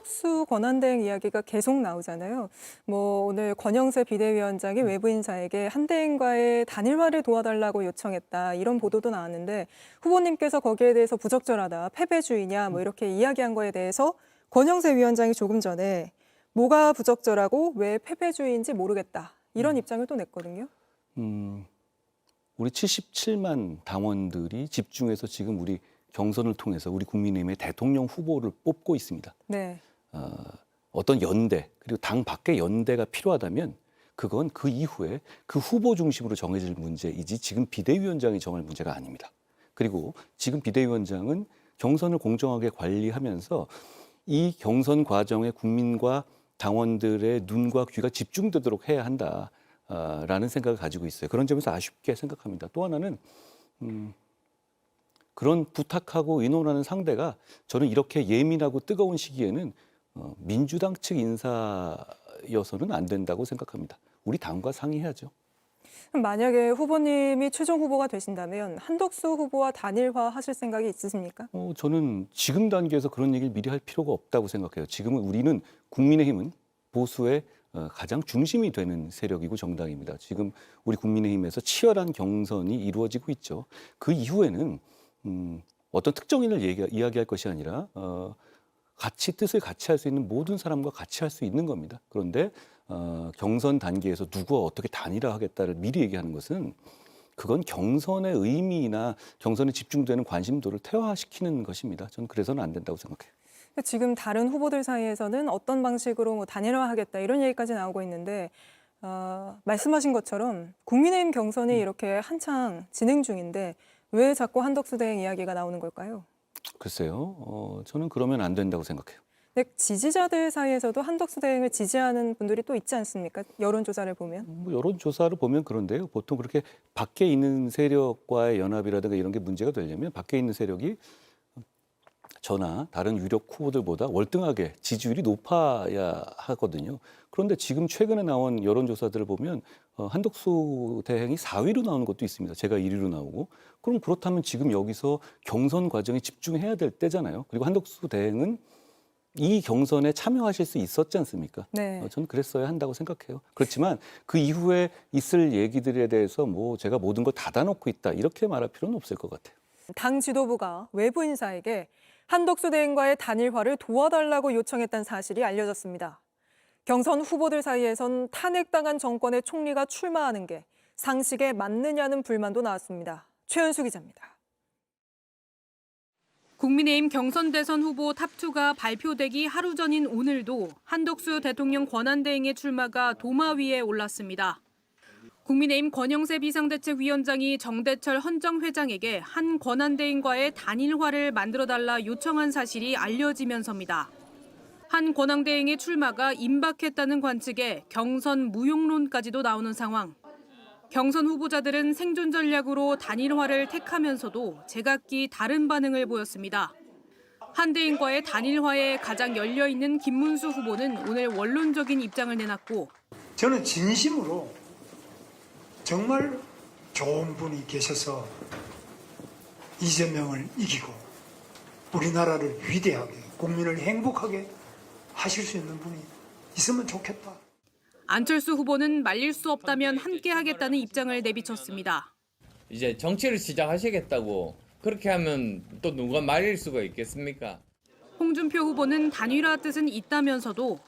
한덕수 권한대행 이야기가 계속 나오잖아요. 오늘 권영세 비대위원장이 외부 인사에게 한대행과의 단일화를 도와달라고 요청했다. 이런 보도도 나왔는데 후보님께서 거기에 대해서 부적절하다, 패배주의냐 이렇게 이야기한 거에 대해서 권영세 위원장이 조금 전에 뭐가 부적절하고 왜 패배주의인지 모르겠다. 이런 입장을 또 냈거든요. 우리 77만 당원들이 집중해서 지금 우리 경선을 통해서 우리 국민의힘의 대통령 후보를 뽑고 있습니다. 네. 어떤 연대 그리고 당 밖의 연대가 필요하다면 그건 그 이후에 그 후보 중심으로 정해질 문제이지 지금 비대위원장이 정할 문제가 아닙니다. 그리고 지금 비대위원장은 경선을 공정하게 관리하면서 이 경선 과정에 국민과 당원들의 눈과 귀가 집중되도록 해야 한다라는 생각을 가지고 있어요. 그런 점에서 아쉽게 생각합니다. 또 하나는 그런 부탁하고 의논하는 상대가 저는 이렇게 예민하고 뜨거운 시기에는 민주당 측 인사여서는 안 된다고 생각합니다. 우리 당과 상의해야죠. 만약에 후보님이 최종 후보가 되신다면 한덕수 후보와 단일화 하실 생각이 있으십니까? 저는 지금 단계에서 그런 얘기를 미리 할 필요가 없다고 생각해요. 지금은 우리는 국민의힘은 보수의 가장 중심이 되는 세력이고 정당입니다. 지금 우리 국민의힘에서 치열한 경선이 이루어지고 있죠. 그 이후에는 어떤 특정인을 이야기할 것이 아니라 뜻을 같이 할 수 있는 모든 사람과 같이 할 수 있는 겁니다. 그런데 경선 단계에서 누구와 어떻게 단일화하겠다를 미리 얘기하는 것은 그건 경선의 의미나 경선에 집중되는 관심도를 퇴화시키는 것입니다. 저는 그래서는 안 된다고 생각해요. 지금 다른 후보들 사이에서는 어떤 방식으로 단일화하겠다 이런 얘기까지 나오고 있는데 말씀하신 것처럼 국민의힘 경선이 이렇게 한창 진행 중인데 왜 자꾸 한덕수 대행 이야기가 나오는 걸까요? 글쎄요. 저는 그러면 안 된다고 생각해요. 근데 지지자들 사이에서도 한덕수 대행을 지지하는 분들이 또 있지 않습니까? 여론조사를 보면. 여론조사를 보면 그런데요. 보통 그렇게 밖에 있는 세력과의 연합이라든가 이런 게 문제가 되려면 밖에 있는 세력이 저나 다른 유력 후보들보다 월등하게 지지율이 높아야 하거든요. 그런데 지금 최근에 나온 여론조사들을 보면 한덕수 대행이 4위로 나오는 것도 있습니다. 제가 1위로 나오고. 그럼 그렇다면 지금 여기서 경선 과정에 집중해야 될 때잖아요. 그리고 한덕수 대행은 이 경선에 참여하실 수 있었지 않습니까? 네. 저는 그랬어야 한다고 생각해요. 그렇지만 그 이후에 있을 얘기들에 대해서 제가 모든 걸 닫아놓고 있다 이렇게 말할 필요는 없을 것 같아요. 당 지도부가 외부 인사에게 한덕수 대행과의 단일화를 도와달라고 요청했다는 사실이 알려졌습니다. 경선 후보들 사이에선 탄핵당한 정권의 총리가 출마하는 게 상식에 맞느냐는 불만도 나왔습니다. 최은수 기자입니다. 국민의힘 경선 대선 후보 탑2가 발표되기 하루 전인 오늘도 한덕수 대통령 권한대행의 출마가 도마 위에 올랐습니다. 국민의힘 권영세 비상대책위원장이 정대철 헌정회장에게 한 권한대행과의 단일화를 만들어달라 요청한 사실이 알려지면서입니다. 한 권한대행의 출마가 임박했다는 관측에 경선 무용론까지도 나오는 상황. 경선 후보자들은 생존 전략으로 단일화를 택하면서도 제각기 다른 반응을 보였습니다. 한대행과의 단일화에 가장 열려있는 김문수 후보는 오늘 원론적인 입장을 내놨고 저는 진심으로 정말 좋은 분이 계셔서 이재명을 이기고 우리나라를 위대하게 국민을 행복하게 하실 수 있는 분이 있으면 좋겠다. 안철수 후보는 말릴 수 없다면 함께 하겠다는 입장을 내비쳤습니다. 이제 정치를 시작하시겠다고 그렇게 하면 또 누가 말릴 수가 있겠습니까? 홍준표 후보는 단일화 뜻은 있다면서도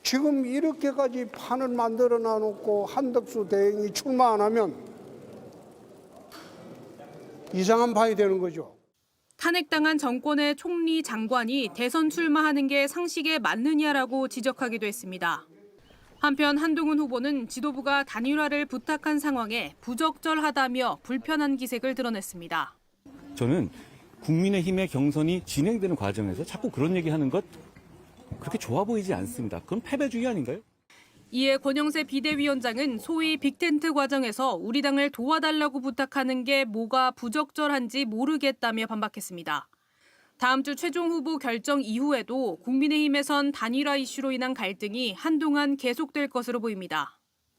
지금 이렇게까지 판을 만들어 놔놓고 한덕수 대행이 출마 안 하면 이상한 판이 되는 거죠. 탄핵당한 정권의 총리 장관이 대선 출마하는 게 상식에 맞느냐라고 지적하기도 했습니다. 한편 한동훈 후보는 지도부가 단일화를 부탁한 상황에 부적절하다며 불편한 기색을 드러냈습니다. 저는 국민의힘의 경선이 진행되는 과정에서 자꾸 그런 얘기하는 것 그렇게 좋아 보이지 않습니다. 그건 패배주의 아닌가요? 이에 권영세 비대위원장은 소위 빅텐트 과정에서 우리 당을 도와달라고 부탁하는 게 뭐가 부적절한지 모르겠다며 반박했습니다. 다음 주 최종 후보 결정 이후에도 국민의힘에선 단일화 이슈로 인한 갈등이 한동안 계속될 것으로 보입니다.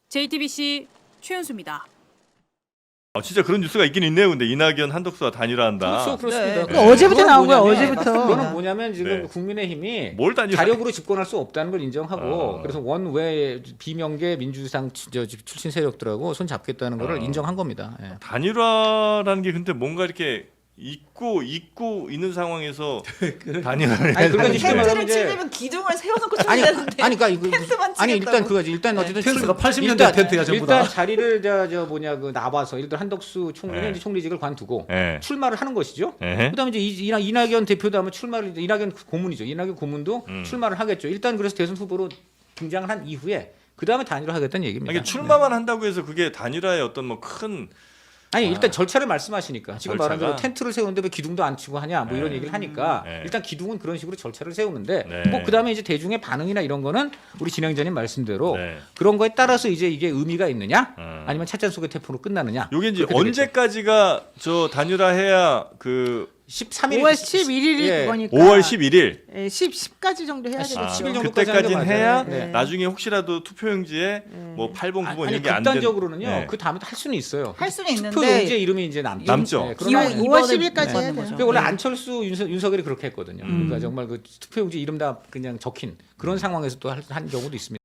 JTBC 최은수입니다. 진짜 그런 뉴스가 있긴 있네요. 근데 이낙연 한덕수가 단일화한다. 그렇죠, 그렇습니다. 네. 어제부터 그건 나온 거야, 뭐냐면, 어제부터. 그거는 뭐냐면 지금 네. 국민의힘이 뭘 단일화? 자력으로 집권할 수 없다는 걸 인정하고 어. 그래서 원외 비명계 민주당 출신 세력들하고 손 잡겠다는 거를 인정한 겁니다. 예. 단일화라는 게 근데 뭔가 이렇게 잊고 있는 상황에서 단일화를 아니, 그러니까 해야 쉽게 되는데. 말하면 펜스를 이제 치려면 기둥을 세워놓고 아니, 쳐야 되는데 아니, 그러니까 펜스만 아니 치겠다고. 일단 그거지. 일단 어쨌든 펜스가 80년대 펜스야, 전부 다. 일단 자리를 저 뭐냐 그 나와서 예를 들어 한덕수 총리는 네. 이제 총리직을 관두고 네. 출마를 하는 것이죠. 네. 그다음에 이제 이낙연 대표도 하면 출마를 이낙연 고문이죠. 이낙연 고문도 출마를 하겠죠. 일단 그래서 대선 후보로 등장을 한 이후에 그다음에 단일화하겠다는 얘기입니다. 이게 출마만 한다고 해서 그게 단일화의 어떤 뭐 큰 아니 일단 절차를 말씀하시니까 지금 말한 대로 절차가? 텐트를 세우는데 왜 기둥도 안 치고 하냐 뭐 이런 얘기를 하니까 네. 일단 기둥은 그런 식으로 절차를 세우는데 네. 뭐 그다음에 이제 대중의 반응이나 이런 거는 우리 진행자님 말씀대로 네. 그런 거에 따라서 이제 이게 의미가 있느냐 아니면 찻잔속의 태포로 끝나느냐 요게 이제 그렇게 되겠죠. 언제까지가 저 단일화해야 그 13일 5월 11일이 예. 그거니까 5월 11일 10까지 정도 해야 되겠죠. 10일 정도까지 그때까지는 하는 게 해야 맞아요. 네. 나중에 혹시라도 투표용지에 뭐 8번 9번 아니 이런 게 안 된. 극단적으로는요. 네. 그 다음에 할 수는 있어요. 할 수는 있는데 투표용지에 이름이 이제 남죠. 그러나 2월 10일까지 해야 돼요. 그러니까 원래 안철수 윤석열이 그렇게 했거든요. 그러니까 정말 그 투표용지 이름 다 그냥 적힌 그런 상황에서 또 한 경우도 있습니다.